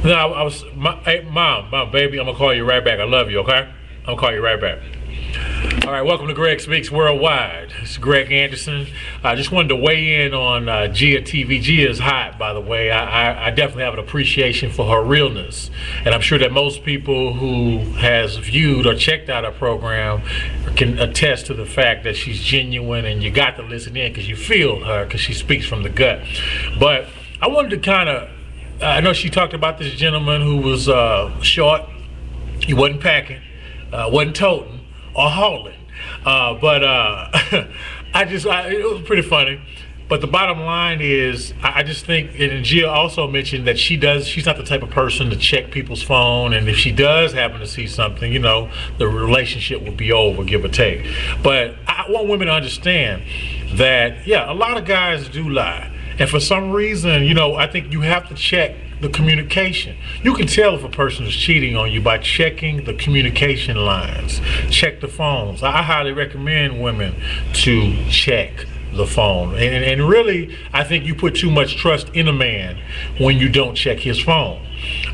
No, hey, mom, baby, I'm gonna call you right back. I love you, okay? I'm gonna call you right back. All right, welcome to Greg Speaks Worldwide. It's Greg Anderson. I just wanted to weigh in on JiaTV. Gia is hot, by the way. I definitely have an appreciation for her realness. And I'm sure that most people who has viewed or checked out her program can attest to the fact that she's genuine, and you got to listen in because you feel her, because she speaks from the gut. But I wanted to kind of, I know she talked about this gentleman who was short. He wasn't packing, wasn't toting or hauling, but it was pretty funny. But the bottom line is, I just think, and Gia also mentioned that she's not the type of person to check people's phone, and if she does happen to see something, you know, the relationship will be over, give or take. But I want women to understand that, yeah, a lot of guys do lie. And for some reason, you know, I think you have to check the communication. You can tell if a person is cheating on you by checking the communication lines. Check the phones. I highly recommend women to check the phone. And really, I think you put too much trust in a man when you don't check his phone.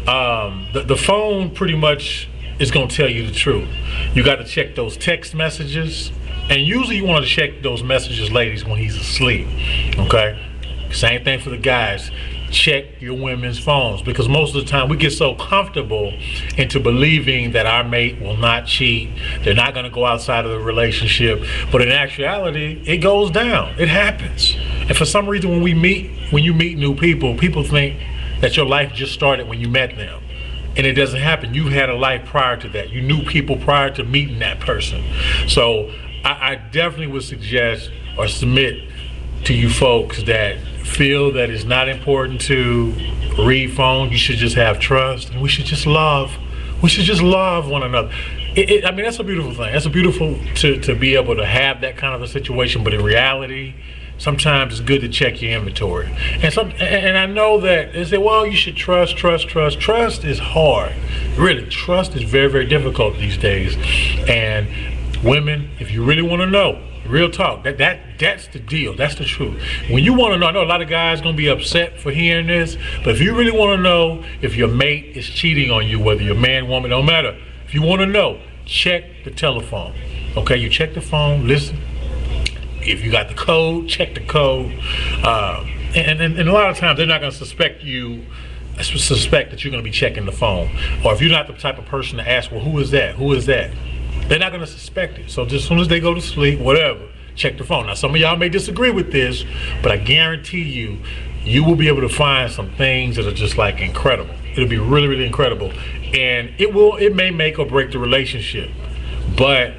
The phone pretty much is going to tell you the truth. You got to check those text messages. And usually you want to check those messages, ladies, when he's asleep. Okay? Same thing for the guys. Check your women's phones, because most of the time we get so comfortable into believing that our mate will not cheat, they're not going to go outside of the relationship, but in actuality it goes down, it happens. And for some reason when you meet new people, people think that your life just started when you met them, and it doesn't happen. You've had a life prior to that. You knew people prior to meeting that person. So I definitely would suggest or submit to you folks that feel that it's not important to read phones. You should just have trust, and we should just love. We should just love one another. I mean, that's a beautiful thing. That's a beautiful to be able to have that kind of a situation. But in reality, sometimes it's good to check your inventory. And I know that they say, well, you should trust. Trust is hard. Really, trust is very, very difficult these days. And women, if you really want to know, real talk, that's the deal. That's the truth. When you want to know, I know a lot of guys gonna be upset for hearing this, but if you really want to know if your mate is cheating on you, whether you're man, woman, don't matter. If you want to know, check the telephone. Okay, you check the phone, listen. If you got the code, check the code. And a lot of times they're not gonna suspect that you're gonna be checking the phone. Or if you're not the type of person to ask, well, who is that? Who is that? They're not going to suspect it. So just as soon as they go to sleep, whatever, check the phone. Now, some of y'all may disagree with this, but I guarantee you will be able to find some things that are just like incredible. It'll be really, really incredible. And it may make or break the relationship. But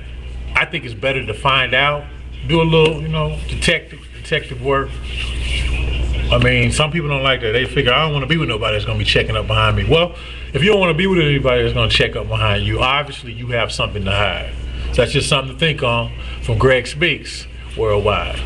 I think it's better to find out, do a little, you know, detective work. I mean, some people don't like that. They figure, I don't want to be with nobody that's going to be checking up behind me. Well, if you don't want to be with anybody that's going to check up behind you, obviously you have something to hide. So that's just something to think on from Greg Speaks Worldwide.